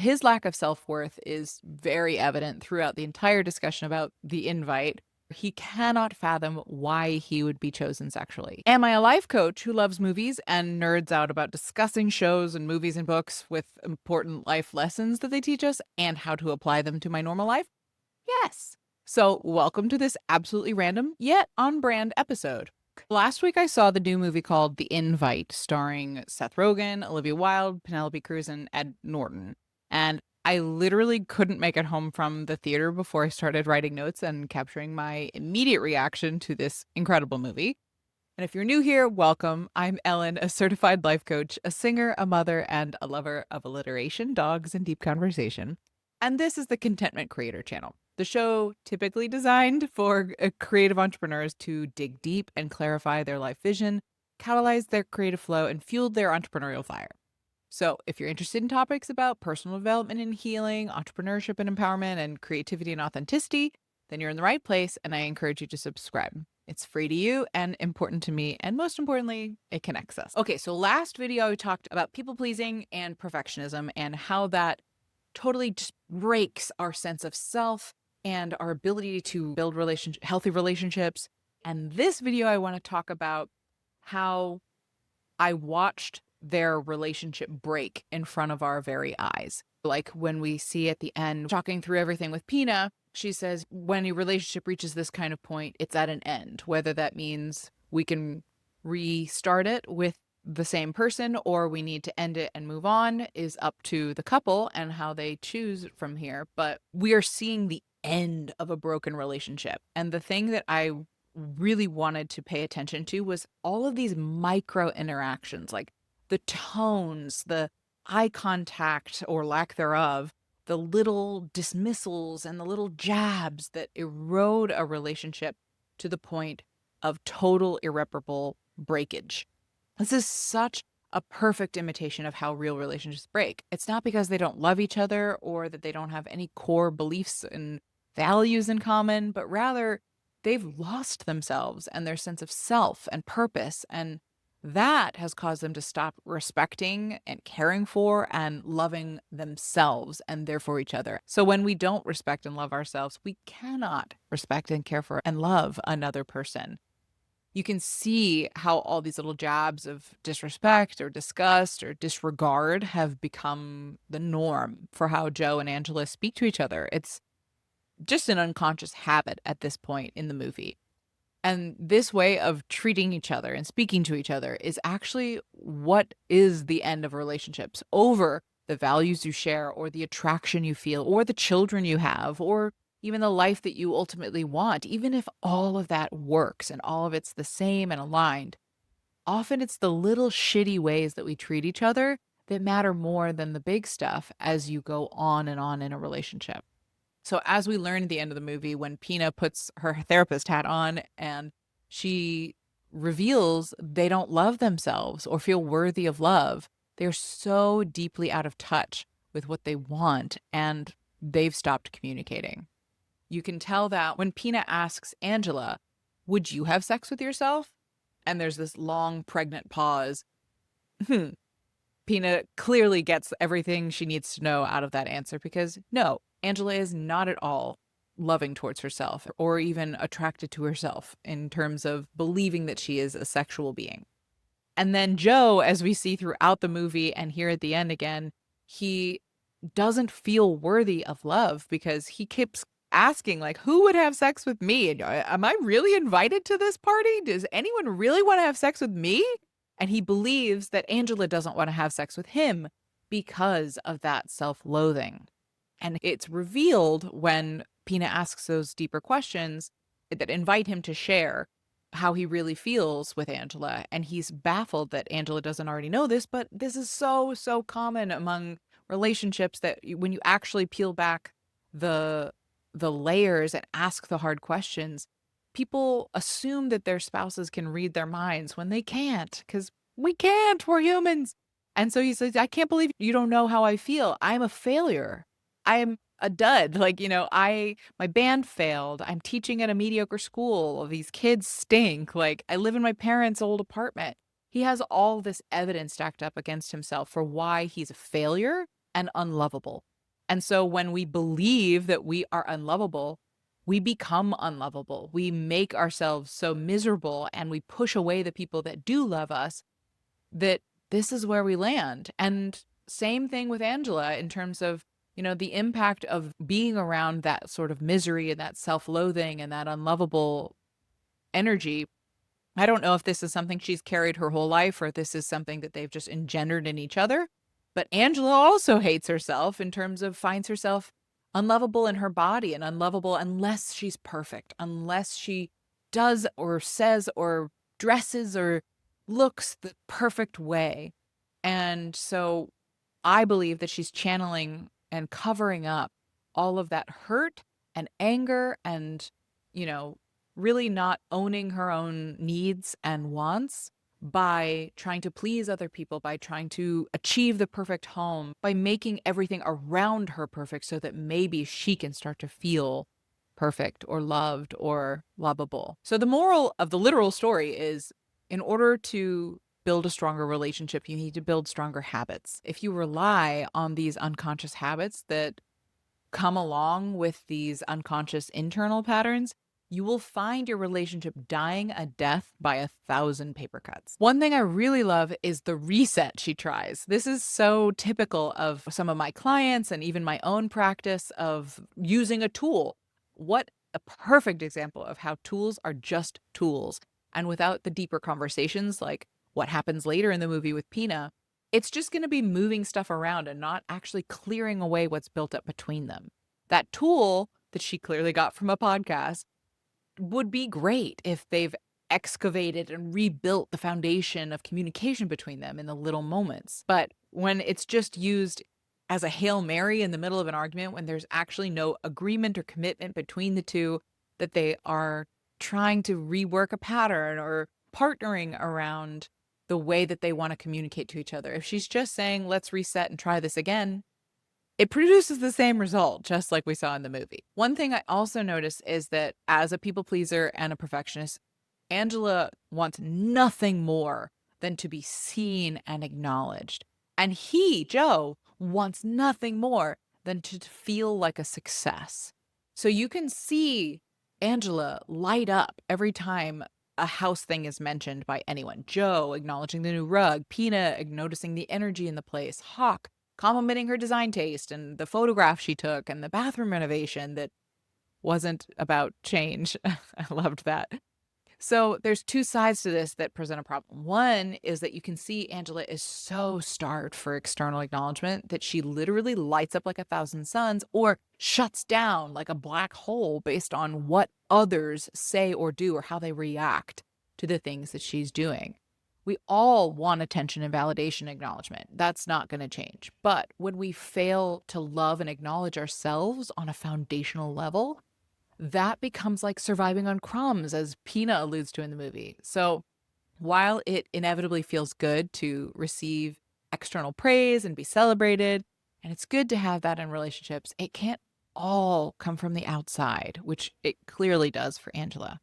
his lack of self-worth is very evident throughout the entire discussion about the invite. He cannot fathom why he would be chosen sexually. Am I a life coach who loves movies and nerds out about discussing shows and movies and books with important life lessons that they teach us and how to apply them to my normal life? Yes. So, welcome to this absolutely random yet on brand episode. Last week, I saw the new movie called The Invite, starring Seth Rogen, Olivia Wilde, Penelope Cruz, and Ed Norton. And I literally couldn't make it home from the theater before I started writing notes and capturing my immediate reaction to this incredible movie. And if you're new here, welcome. I'm Ellen, a certified life coach, a singer, a mother, and a lover of alliteration, dogs, and deep conversation. And this is the Contentment Creator channel, the show typically designed for creative entrepreneurs to dig deep and clarify their life vision, catalyze their creative flow, and fuel their entrepreneurial fire. So, if you're interested in topics about personal development and healing, entrepreneurship and empowerment, and creativity and authenticity, then you're in the right place, and I encourage you to subscribe. It's free to you and important to me, and most importantly, it connects us. Okay, so last video, we talked about people pleasing and perfectionism and how that totally just breaks our sense of self and our ability to build healthy relationships. And this video, I want to talk about how I watched their relationship break in front of our very eyes. Like when we see at the end, talking through everything with Pina, she says, when a relationship reaches this kind of point, it's at an end, whether that means we can restart it with the same person or we need to end it and move on is up to the couple and how they choose from here. But we are seeing the end of a broken relationship. And the thing that I really wanted to pay attention to was all of these micro interactions, like the tones, the eye contact or lack thereof, the little dismissals and the little jabs that erode a relationship to the point of total irreparable breakage. This is such a perfect imitation of how real relationships break. It's not because they don't love each other or that they don't have any core beliefs and values in common, but rather they've lost themselves and their sense of self and purpose. And that has caused them to stop respecting and caring for and loving themselves and therefore each other. So when we don't respect and love ourselves, we cannot respect and care for and love another person. You can see how all these little jabs of disrespect or disgust or disregard have become the norm for how Joe and Angela speak to each other. It's just an unconscious habit at this point in the movie. And this way of treating each other and speaking to each other is actually what is the end of relationships over the values you share or the attraction you feel or the children you have or even the life that you ultimately want. Even if all of that works and all of it's the same and aligned, often it's the little shitty ways that we treat each other that matter more than the big stuff as you go on and on in a relationship. So as we learn at the end of the movie, when Pina puts her therapist hat on and she reveals they don't love themselves or feel worthy of love, they're so deeply out of touch with what they want and they've stopped communicating. You can tell that when Pina asks Angela, would you have sex with yourself? And there's this long pregnant pause. Pina clearly gets everything she needs to know out of that answer because no, Angela is not at all loving towards herself or even attracted to herself in terms of believing that she is a sexual being. And then Joe, as we see throughout the movie and here at the end again, he doesn't feel worthy of love because he keeps asking, like, who would have sex with me? And am I really invited to this party? Does anyone really want to have sex with me? And he believes that Angela doesn't want to have sex with him because of that self-loathing. And it's revealed when Pina asks those deeper questions that invite him to share how he really feels with Angela. And he's baffled that Angela doesn't already know this, but this is so, so common among relationships that when you actually peel back the layers and ask the hard questions, people assume that their spouses can read their minds when they can't, because we can't. We're humans. And so he says, I can't believe you don't know how I feel. I'm a failure. I am a dud. Like, my band failed. I'm teaching at a mediocre school. These kids stink. Like, I live in my parents' old apartment. He has all this evidence stacked up against himself for why he's a failure and unlovable. And so when we believe that we are unlovable, we become unlovable. We make ourselves so miserable and we push away the people that do love us that this is where we land. And same thing with Angela in terms of, the impact of being around that sort of misery and that self-loathing and that unlovable energy. I don't know if this is something she's carried her whole life or if this is something that they've just engendered in each other. But Angela also hates herself in terms of finds herself unlovable in her body and unlovable unless she's perfect, unless she does or says or dresses or looks the perfect way. And so I believe that she's channeling and covering up all of that hurt and anger and, you know, really not owning her own needs and wants by trying to please other people, by trying to achieve the perfect home, by making everything around her perfect so that maybe she can start to feel perfect or loved or lovable. So the moral of the literal story is in order to build a stronger relationship, you need to build stronger habits. If you rely on these unconscious habits that come along with these unconscious internal patterns, you will find your relationship dying a death by 1,000 paper cuts. One thing I really love is the reset she tries. This is so typical of some of my clients and even my own practice of using a tool. What a perfect example of how tools are just tools. And without the deeper conversations, like what happens later in the movie with Pina, it's just going to be moving stuff around and not actually clearing away what's built up between them. That tool that she clearly got from a podcast would be great if they've excavated and rebuilt the foundation of communication between them in the little moments. But when it's just used as a Hail Mary in the middle of an argument, when there's actually no agreement or commitment between the two, that they are trying to rework a pattern or partnering around the way that they want to communicate to each other. If she's just saying, let's reset and try this again, it produces the same result, just like we saw in the movie. One thing I also noticed is that as a people pleaser and a perfectionist, Angela wants nothing more than to be seen and acknowledged. And he, Joe, wants nothing more than to feel like a success. So you can see Angela light up every time a house thing is mentioned by anyone. Joe acknowledging the new rug, Pina noticing the energy in the place, Hawk complimenting her design taste and the photograph she took and the bathroom renovation that wasn't about change. I loved that. So there's two sides to this that present a problem. One is that you can see Angela is so starved for external acknowledgement that she literally lights up like 1,000 suns or shuts down like a black hole based on what others say or do or how they react to the things that she's doing. We all want attention and validation acknowledgement. That's not going to change. But when we fail to love and acknowledge ourselves on a foundational level, that becomes like surviving on crumbs, as Pina alludes to in the movie. So while it inevitably feels good to receive external praise and be celebrated, and it's good to have that in relationships, it can't all come from the outside, which it clearly does for Angela.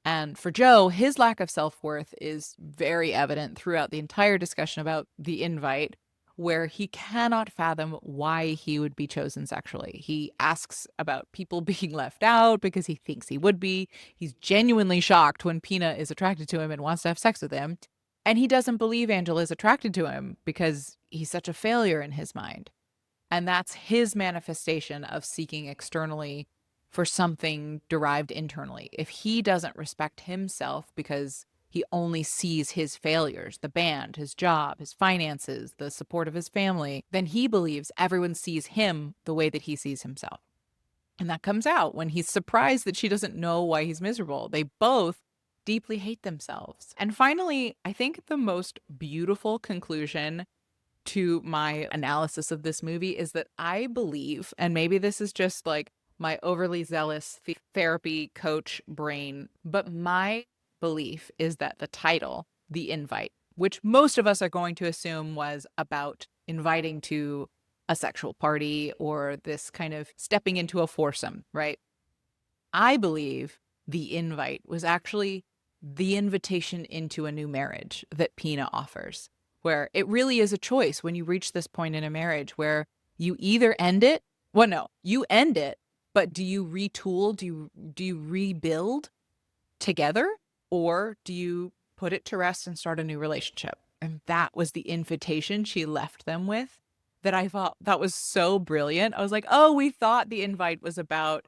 And for Joe, his lack of self-worth is very evident throughout the entire discussion about the invite, where he cannot fathom why he would be chosen sexually. He asks about people being left out because he thinks he would be. He's genuinely shocked when Pina is attracted to him and wants to have sex with him. And he doesn't believe Angela is attracted to him because he's such a failure in his mind. And that's his manifestation of seeking externally for something derived internally. If he doesn't respect himself because he only sees his failures, the band, his job, his finances, the support of his family, then he believes everyone sees him the way that he sees himself. And that comes out when he's surprised that she doesn't know why he's miserable. They both deeply hate themselves. And finally, I think the most beautiful conclusion to my analysis of this movie is that I believe, and maybe this is just like my overly zealous therapy coach brain, but my belief is that the title, The Invite, which most of us are going to assume was about inviting to a sexual party or this kind of stepping into a foursome, right? I believe The Invite was actually the invitation into a new marriage that Pina offers, where it really is a choice when you reach this point in a marriage where you either end it Well, no, you end it, but do you retool? Do you rebuild together, or do you put it to rest and start a new relationship? And that was the invitation she left them with, that I thought that was so brilliant. I was like, "Oh, we thought the invite was about,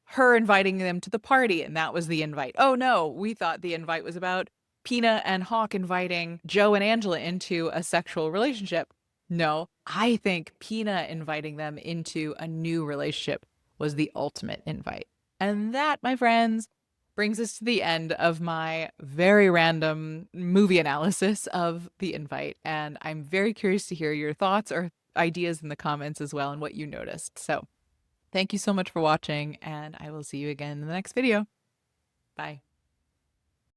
her inviting them to the party, and that was the invite. Oh no, we thought the invite was about Pina and Hawk inviting Joe and Angela into a sexual relationship. No, I think Pina inviting them into a new relationship was the ultimate invite." And that, my friends, brings us to the end of my very random movie analysis of The Invite. And I'm very curious to hear your thoughts or ideas in the comments as well and what you noticed. So thank you so much for watching, and I will see you again in the next video. Bye.